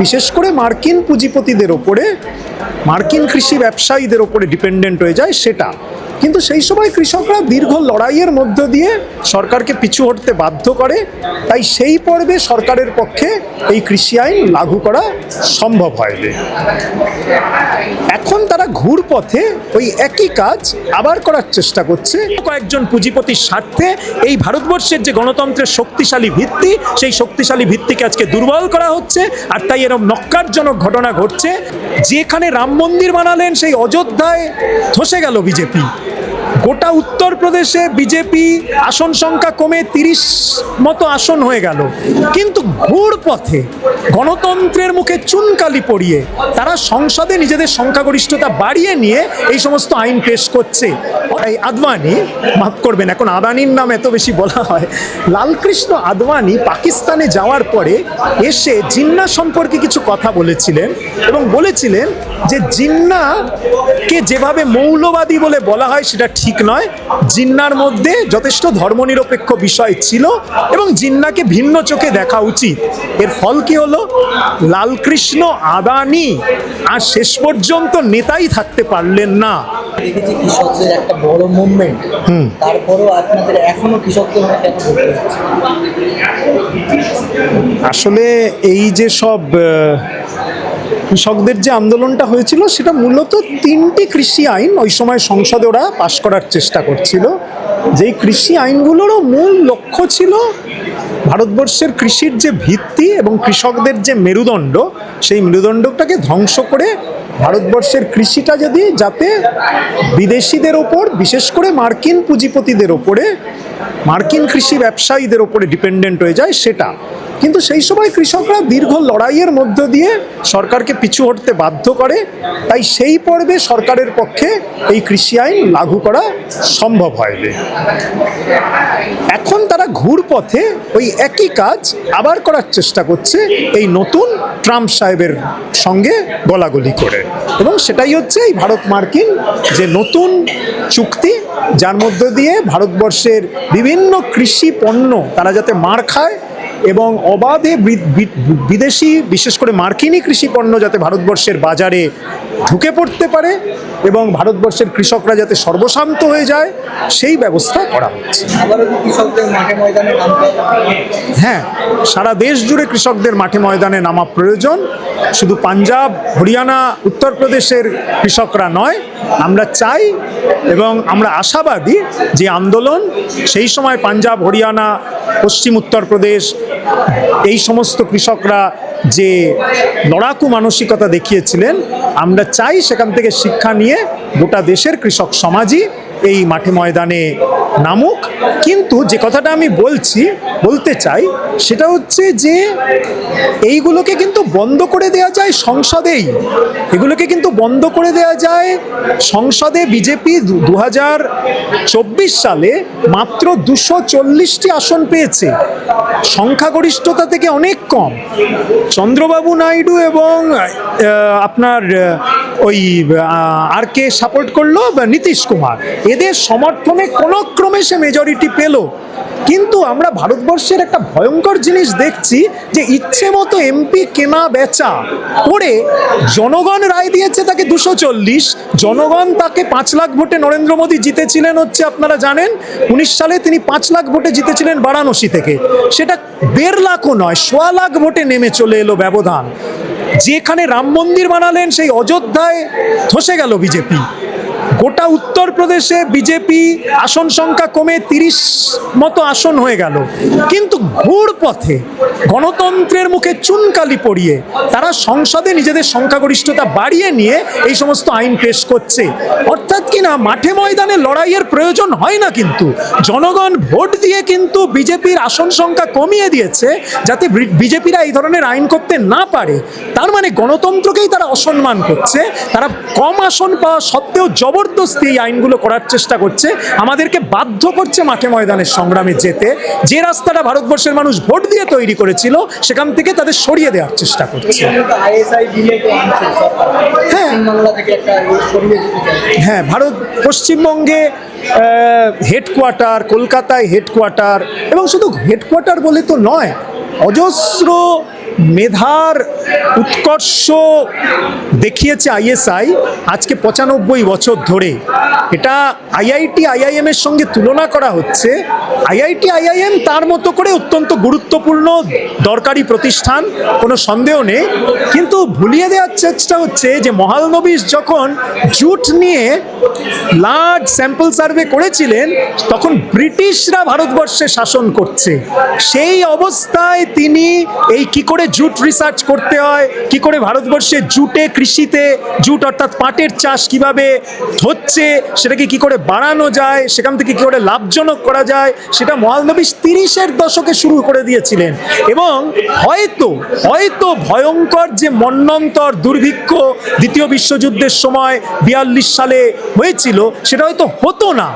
বিশেষ করে মার্কিন পুঁজিপতিদের ওপরে, মার্কিন কৃষি ব্যবসায়ীদের ওপরে ডিপেন্ডেন্ট হয়ে যায় সেটা। কিন্তু সেই সময় কৃষকরা দীর্ঘ লড়াইয়ের মধ্য দিয়ে সরকারকে পিছু হটতে বাধ্য করে, তাই সেই পর্বে সরকারের পক্ষে এই কৃষি আইন লাগু করা সম্ভব হয়নি। এখন তারা ঘুরপথে ওই একই কাজ আবার করার চেষ্টা করছে। কয়েকজন পুঁজিপতির স্বার্থে এই ভারতবর্ষের যে গণতন্ত্রের শক্তিশালী ভিত্তি, সেই শক্তিশালী ভিত্তিকে আজকে দুর্বল করা হচ্ছে। আর তাই এরকম নক্কারজনক ঘটনা ঘটছে। যেখানে রাম মন্দির বানালেন সেই অযোধ্যায় ধসে গেল বিজেপি। গোটা উত্তরপ্রদেশে বিজেপি আসন সংখ্যা কমে 30 মতো আসন হয়ে গেল। কিন্তু ঘুরপথে গণতন্ত্রের মুখে চুনকালি পড়িয়ে তারা সংসদে নিজেদের সংখ্যাগরিষ্ঠতা বাড়িয়ে নিয়ে এই সমস্ত আইন পেশ করছে। এই আদবানি, মাফ করবেন এখন আদানির নাম এত বেশি বলা হয়, লালকৃষ্ণ আদবানি পাকিস্তানে যাওয়ার পরে এসে জিন্নাহ সম্পর্কে কিছু কথা বলেছিলেন এবং বলেছিলেন যে জিন্নাহকে যেভাবে মৌলবাদী বলে বলা হয় সেটা ঠিক নয়। জিন্নাহর মধ্যে যথেষ্ট ধর্মনিরপেক্ষ বিষয় ছিল এবং জিন্নাহকে ভিন্ন চোখে দেখা উচিত। এর ফল কি হলো? লালকৃষ্ণ আদানি আর শেষ পর্যন্ত নেতাই থাকতে পারলেন না। দেখেছি কৃষকদের একটা বড় মুভমেন্ট, তারপরেও আপনাদের এখনো কৃষকদের মধ্যে কেন ভোট হচ্ছে? আসলে এই যে সব কৃষকদের যে আন্দোলনটা হয়েছিল সেটা মূলত 3টি কৃষি আইন ওই সময় সংসদে ওরা পাশ করার চেষ্টা করছিল। যেই কৃষি আইনগুলোরও মূল লক্ষ্য ছিল ভারতবর্ষের কৃষির যে ভিত্তি এবং কৃষকদের যে মেরুদণ্ড, সেই মেরুদণ্ডটাকে ধ্বংস করে ভারতবর্ষের কৃষিটা যাতে বিদেশিদের ওপর, বিশেষ করে মার্কিন পুঁজিপতিদের ওপরে, মার্কিন কৃষি ব্যবসায়ীদের ওপরে ডিপেন্ডেন্ট হয়ে যায় সেটা। কিন্তু সেই সময় কৃষকরা দীর্ঘ লড়াইয়ের মধ্য দিয়ে সরকারকে পিছু হটতে বাধ্য করে, তাই সেই পর্বে সরকারের পক্ষে এই কৃষি আইন লাগু করা সম্ভব হয়নি। এখন তারা ঘুরপথে ওই একই কাজ আবার করার চেষ্টা করছে এই নতুন ট্রাম্প সাহেবের সঙ্গে গলাগলি করে। এবং সেটাই হচ্ছে এই ভারত মার্কিন যে নতুন চুক্তি, যার মধ্য দিয়ে ভারতবর্ষের বিভিন্ন কৃষি পণ্য তারা যাতে মার খায় এবং অবাধে বিদেশি, বিশেষ করে মার্কিনী কৃষি পণ্য যাতে ভারতবর্ষের বাজারে ঢুকে পড়তে পারে এবং ভারতবর্ষের কৃষকরা যাতে সর্বশান্ত হয়ে যায়, সেই ব্যবস্থা করা হচ্ছে। হ্যাঁ, সারা দেশ জুড়ে কৃষকদের মাঠে ময়দানে নামা প্রয়োজন। শুধু পাঞ্জাব, হরিয়ানা, উত্তরপ্রদেশের কৃষকরা নয়, আমরা চাই এবং আমরা আশাবাদী যে আন্দোলন সেই সময় পাঞ্জাব, হরিয়ানা, পশ্চিম উত্তরপ্রদেশ, এই সমস্ত কৃষকরা যে লড়াকু মানসিকতা দেখিয়েছিলেন, আমরা চাই সেখান থেকে শিক্ষা নিয়ে গোটা দেশের কৃষক সমাজই এই মাঠে ময়দানে নামুক। কিন্তু যে কথাটা আমি বলতে চাই সেটা হচ্ছে যে এইগুলোকে কিন্তু বন্ধ করে দেওয়া যায় সংসদেই। এগুলোকে কিন্তু বন্ধ করে দেওয়া যায় সংসদে। বিজেপি 2024 সালে মাত্র 240টি আসন পেয়েছে, সংখ্যাগরিষ্ঠতা থেকে অনেক কম। চন্দ্রবাবু নাইডু এবং আপনার ওই আর কে সাপোর্ট করলো, নীতিশ কুমার, এদের সমর্থনে কোনো ক্রমে সে মেজরিটি পেল। কিন্তু আমরা ভারতবর্ষের একটা ভয়ঙ্কর জিনিস দেখছি যে ইচ্ছে মতো এমপি কেনা বেচা করে জনগণ রায় দিয়েছে তাকে 240। জনগণ তাকে 5 লাখ ভোটে, নরেন্দ্র মোদী জিতেছিলেন হচ্ছে আপনারা জানেন 19 সালে তিনি 5 লাখ ভোটে জিতেছিলেন বারাণসী থেকে। সেটা 1.5 লাখও নয়, 1.25 লাখ ভোটে নেমে চলে এলো ব্যবধান। যেখানে রাম মন্দির বানালেন সেই অযোধ্যায় ধসে গেল বিজেপি। গোটা উত্তরপ্রদেশে বিজেপি আসন সংখ্যা কমে 30 মতো আসন হয়ে গেল। কিন্তু ঘুরপথে গণতন্ত্রের মুখে চুনকালি পড়িয়ে তারা সংসদে নিজেদের সংখ্যাগরিষ্ঠতা বাড়িয়ে নিয়ে এই সমস্ত আইন পেশ করছে। অর্থাৎ কিনা মাঠে ময়দানে লড়াইয়ের প্রয়োজন হয় না, কিন্তু জনগণ ভোট দিয়ে কিন্তু বিজেপির আসন সংখ্যা কমিয়ে দিয়েছে যাতে বিজেপিরা এই ধরনের আইন করতে না পারে। তার মানে গণতন্ত্রকেই তারা অসম্মান করছে। তারা কম আসন পাওয়া সত্ত্বেও জবরদস্তি এই আইনগুলো করার চেষ্টা করছে, আমাদেরকে বাধ্য করছে মাঠে ময়দানের সংগ্রামে যেতে। যে রাস্তাটা ভারতবর্ষের মানুষ ভোট দিয়ে তৈরি করেছিল সেখান থেকে তাদের সরিয়ে দেওয়ার চেষ্টা করছে। হ্যাঁ, ভারত পশ্চিমবঙ্গে হেডকোয়ার্টার, কলকাতায় হেডকোয়ার্টার, এবং শুধু হেডকোয়ার্টার বলে তো নয়, অজস্র মেধার উৎকর্ষ দেখিয়েছে আইএসআই আজকে 95 বছর ধরে। এটা আইআইটি আইআইএম এর সঙ্গে তুলনা করা হচ্ছে। আইআইটি আইআইএম তার মতো করে অত্যন্ত গুরুত্বপূর্ণ দরকারি প্রতিষ্ঠান, কোনো সন্দেহ নেই, কিন্তু ভুলিয়ে দেওয়ার চেষ্টা হচ্ছে যে মহালনবিশ যখন জুট নিয়ে লার্জ স্যাম্পল সার্ভে করেছিলেন তখন ব্রিটিশরা ভারতবর্ষে শাসন করছে। সেই অবস্থায় তিনি এই কি করে জুট রিসার্চ করতে হয়, কি করে ভারতবর্ষে জুটে কৃষিতে জুট অর্থাৎ পাটের চাষ কিভাবে হচ্ছে, সেটাকে কি করে বাড়ানো যায়, সেখান থেকে কি করে লাভজনক করা যায়, সেটা মহালনবিশ 30-এর দশকে শুরু করে দিয়েছিলেন। এবং হয়তো হয়তো ভয়ঙ্কর যে মন্বন্তর দুর্ভিক্ষ দ্বিতীয় বিশ্বযুদ্ধের সময় 42 সালে হয়েছিল সেটা হয়তো হতো না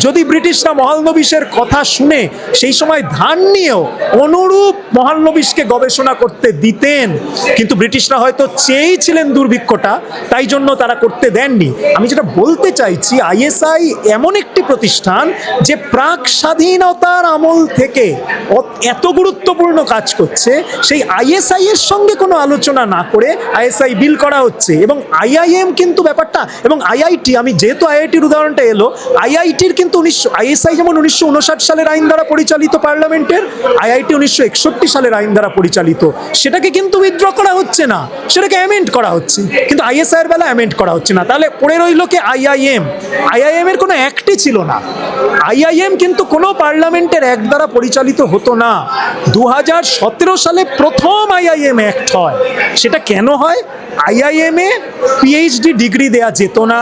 যদি ব্রিটিশরা মহালনবিশের কথা শুনে সেই সময় ধান নিয়েও অনুরূপ মহালনবিশকে গবেষণা করতে দিতেন। কিন্তু ব্রিটিশরা হয়তো চেয়েছিলেন দুর্ভিক্ষটা, তাই জন্য তারা করতে দেননি। আমি যেটা বলতে চাইছি, আইএসআই এমন একটি প্রতিষ্ঠান যে প্রাক স্বাধীনতার আমল থেকে এত গুরুত্বপূর্ণ কাজ করছে, সেই আইএসআই এর সঙ্গে কোনো আলোচনা না করে আইএসআই বিল করা হচ্ছে। এবং আইআইএম কিন্তু ব্যাপারটা, এবং আইআইটি, আমি যেহেতু আইআইটির উদাহরণটা এলো, আইআইটির কিন্তু আইএসআই যেমন 1959 সালের আইন দ্বারা পরিচালিত পার্লামেন্টের, আইআইটি 1961 সালের আইন দ্বারা পরিচালিত। সেটাকে কিন্তু উইথড্র করা হচ্ছে না, সেটাকে অ্যামেন্ড করা হচ্ছে, কিন্তু আইএসআই এর বেলা অ্যামেন্ড করা হচ্ছে না। তাহলে পড়ে রইল কি আইআইএম? আইআইএম এর কোনো অ্যাক্টই ছিল না। আইআইএম কিন্তু কোনো পার্লামেন্টের অ্যাক্ট দ্বারা পরিচালিত হতো না। 2017 সালে প্রথম আইআইএম অ্যাক্ট হয়। সেটা কেন হয়? আইআইএম এ পিএইচডি ডিগ্রি দেয়া যেত না,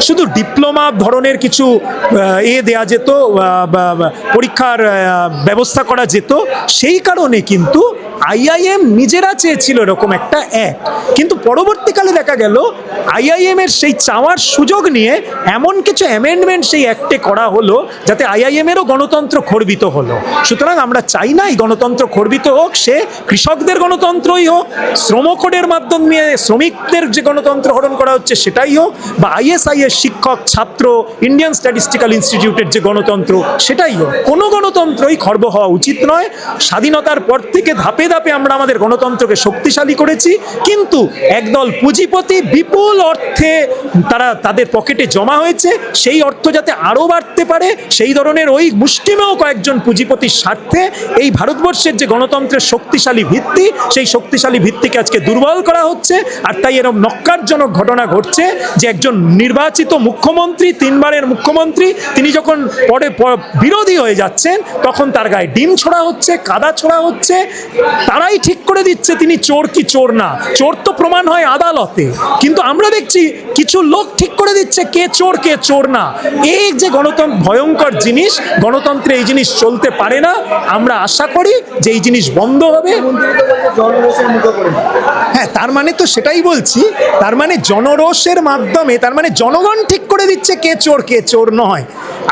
শুধু ডিপ্লোমা ধরনের কিছু দেয়া যেত, পরীক্ষার ব্যবস্থা করা যেত। সেই কারণে কিন্তু আইআইএম নিজেরা চেয়েছিল এরকম একটা অ্যাক্ট, কিন্তু পরবর্তীকালে দেখা গেল আইআইএম এর সেই চাওয়ার সুযোগ নিয়ে এমন কিছু অ্যামেন্ডমেন্ট সেই অ্যাক্টে করা হলো যাতে আইআইএম এরও গণতন্ত্র খর্বিত হলো। সুতরাং আমরা চাই না এই গণতন্ত্র খর্বিত হোক, সে কৃষকদের গণতন্ত্রই হোক, শ্রম কোডের মাধ্যমে শ্রমিকদের যে গণতন্ত্র হরণ করা হচ্ছে সেটাই হোক, বা আইএসআই এর শিক্ষক ছাত্র ইন্ডিয়ান স্ট্যাটিস্টিক্যাল ইনস্টিটিউটের যে গণতন্ত্র সেটাই হোক, কোনো গণতন্ত্রই খর্ব হওয়া উচিত নয়। স্বাধীনতার পর থেকে ধাপে ধাপে আমরা আমাদের গণতন্ত্রকে শক্তিশালী করেছি, কিন্তু একদল পুঁজিপতি বিপুল অর্থে তাদের পকেটে জমা হয়েছে, সেই অর্থ যাতে আরও বাড়তে পারে সেই ধরনের ওই মুষ্টিমেয় কয়েকজন পুঁজিপতির স্বার্থে এই ভারতবর্ষের যে গণতন্ত্রের শক্তিশালী ভিত্তি, সেই শক্তিশালী ভিত্তিকে আজকে দুর্বল করা হচ্ছে। আর তাই এরকম নক্কারজনক ঘটনা ঘটছে যে একজন নির্বাচিত মুখ্যমন্ত্রী, 3 বারের মুখ্যমন্ত্রী, তিনি যখন পরে বিরোধী হয়ে যাচ্ছেন তখন তার গায়ে ডিম ছোড়া হচ্ছে, কাদা ছোড়া হচ্ছে। তারাই ঠিক করে দিচ্ছে তিনি চোর কি চোর না। চোর তো প্রমাণ হয় আদালতে, কিন্তু আমরা দেখছি কিছু লোক ঠিক করে দিচ্ছে কে চোর কে চোর না। এই যে গণতন্ত্র ভয়ঙ্কর জিনিস, গণতন্ত্রে এই জিনিস চলতে পারে না। আমরা আশা করি যে এই জিনিস বন্ধ হবে। হ্যাঁ, তার মানে তো সেটাই বলছি, তার মানে জনরোষের মাধ্যমে, তার মানে জনগণ ঠিক করে দিচ্ছে কে চোর কে চোর নয়।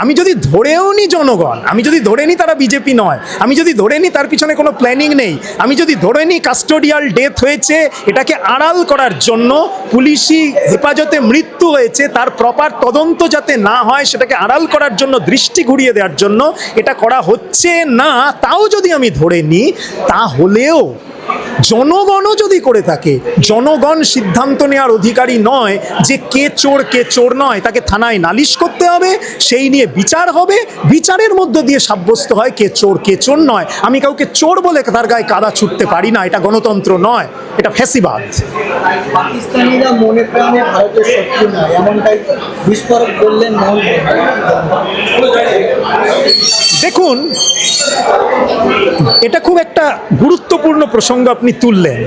আমি যদি ধরেও নি জনগণ, আমি যদি ধরে নি তারা বিজেপি নয়, আমি যদি ধরে নি তার পিছনে কোনো প্ল্যানিং নেই, আমি যদি ধরে নি কাস্টোডিয়াল ডেথ হয়েছে, এটাকে আড়াল করার জন্য পুলিশি হেফাজতে মৃত্যু হয়েছে, তার প্রপার তদন্ত যাতে না হয় সেটাকে আড়াল করার জন্য, দৃষ্টি ঘুরিয়ে দেওয়ার জন্য এটা করা হচ্ছে না, তাও যদি আমি ধরে নিই, তাহলেও জনগণও যদি করে থাকে, জনগণ সিদ্ধান্ত নেওয়ার অধিকারী নয় যে কে চোর নয়। তাকে থানায় নালিশ করতে হবে, সেই নিয়ে বিচার হবে, বিচারের মধ্য দিয়ে সাব্যস্ত হয় কে চোর নয়। আমি কাউকে চোর বলে তার গায়ে কাদা ছুটতে পারি না, এটা গণতন্ত্র নয়, এটা ফ্যাসিবাদ। পাকিস্তানিরা মনে প্রাণে ভারতের শত্রু নয়, এমনটাই বিস্ফোরক বললেন মোহন। দেখুন, এটা খুব একটা গুরুত্বপূর্ণ প্রসঙ্গ আপনি তুললেন।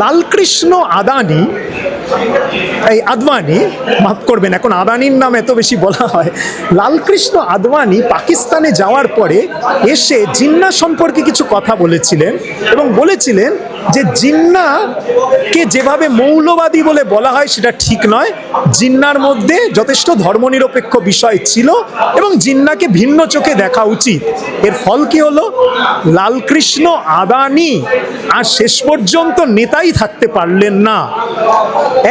লালকৃষ্ণ আদানি, এই আদবানি, মাফ করবেন এখন আদানির নাম এত বেশি বলা হয়, লালকৃষ্ণ আদবানি পাকিস্তানে যাওয়ার পরে এসে জিন্নাহ সম্পর্কে কিছু কথা বলেছিলেন এবং বলেছিলেন যে জিন্নাকে যেভাবে মৌলবাদী বলে বলা হয় সেটা ঠিক নয়। জিন্নার মধ্যে যথেষ্ট ধর্মনিরপেক্ষ বিষয় ছিল এবং জিন্নাকে ভিন্ন চোখে দেখা উচিত। এর ফল কি হলো? লালকৃষ্ণ আদানি আর শেষ পর্যন্ত নেতাই থাকতে পারলেন না।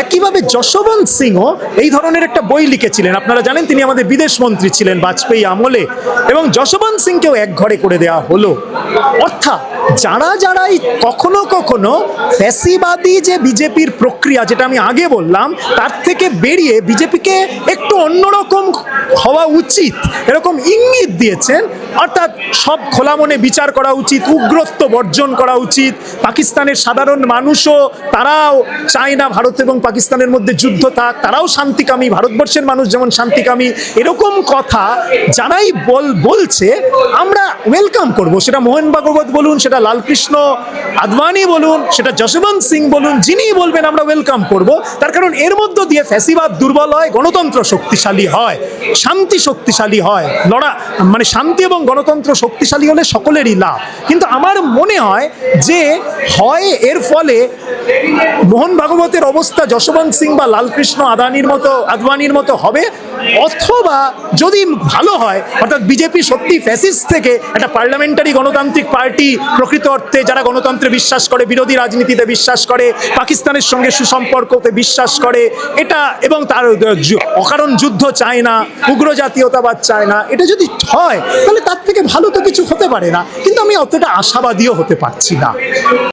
একইভাবে যশবন্ত সিংও এই ধরনের একটা বই লিখেছিলেন, আপনারা জানেন তিনি আমাদের বিদেশ মন্ত্রী ছিলেন বাজপেয়ী আমলে, এবং যশবন্ত সিংকেও এক ঘরে করে দেওয়া হলো। অর্থাৎ যারাই কখনো কখনো ফ্যাসিবাদী যে বিজেপির প্রক্রিয়া, যেটা আমি আগে বললাম, তার থেকে বেরিয়ে বিজেপিকে একটু অন্যরকম হওয়া উচিত এরকম ইঙ্গিত দিয়েছেন, অর্থাৎ সব খোলা মনে বিচার করা উচিত, উগ্রত্ব বর্জন করা উচিত, পাকিস্তানের সাধারণ মানুষও তারাও চায় না ভারত এবং পাকিস্তানের মধ্যে যুদ্ধ থাক, তারাও শান্তিকামী, ভারতবর্ষের মানুষ যেমন শান্তিকামী, এরকম কথা যারাই বলছে আমরা ওয়েলকাম করব। সেটা মোহন ভাগবত বলুন, সেটা লালকৃষ্ণ আদবানি বলুন, সেটা যশবন্ত সিং বলুন, যিনিই বলবেন আমরা ওয়েলকাম করব। তার কারণ এর মধ্য দিয়ে ফ্যাসিবাদ দুর্বল হয়, গণতন্ত্র শক্তিশালী হয়, শান্তি শক্তিশালী হয়। মানে শান্তি এবং গণতন্ত্র শক্তিশালী হলে সকলেরই লাভ। কিন্তু আমার মনে হয় যে এর ফলে মোহন ভাগবতের অবস্থা যশবন্ত সিং বা লালকৃষ্ণ আদবানির মতো হবে, অথবা যদি ভালো হয়, অর্থাৎ বিজেপি সত্যি ফ্যাসিস্ট থেকে একটা পার্লামেন্টারি গণতান্ত্রিক পার্টি, প্রকৃত অর্থে যারা গণতন্ত্রে বিশ্বাস করে, বিরোধী রাজনীতিতে বিশ্বাস করে, পাকিস্তানের সঙ্গে সুসম্পর্কতে বিশ্বাস করে, এটা এবং তার অকারণ যুদ্ধ চায় না, উগ্র জাতীয়তাবাদ চায় না, এটা যদি হয় তাহলে তার থেকে ভালো তো কিছু হতে পারে না। কিন্তু আমি অতটা আশাবাদীও হতে পারছি না।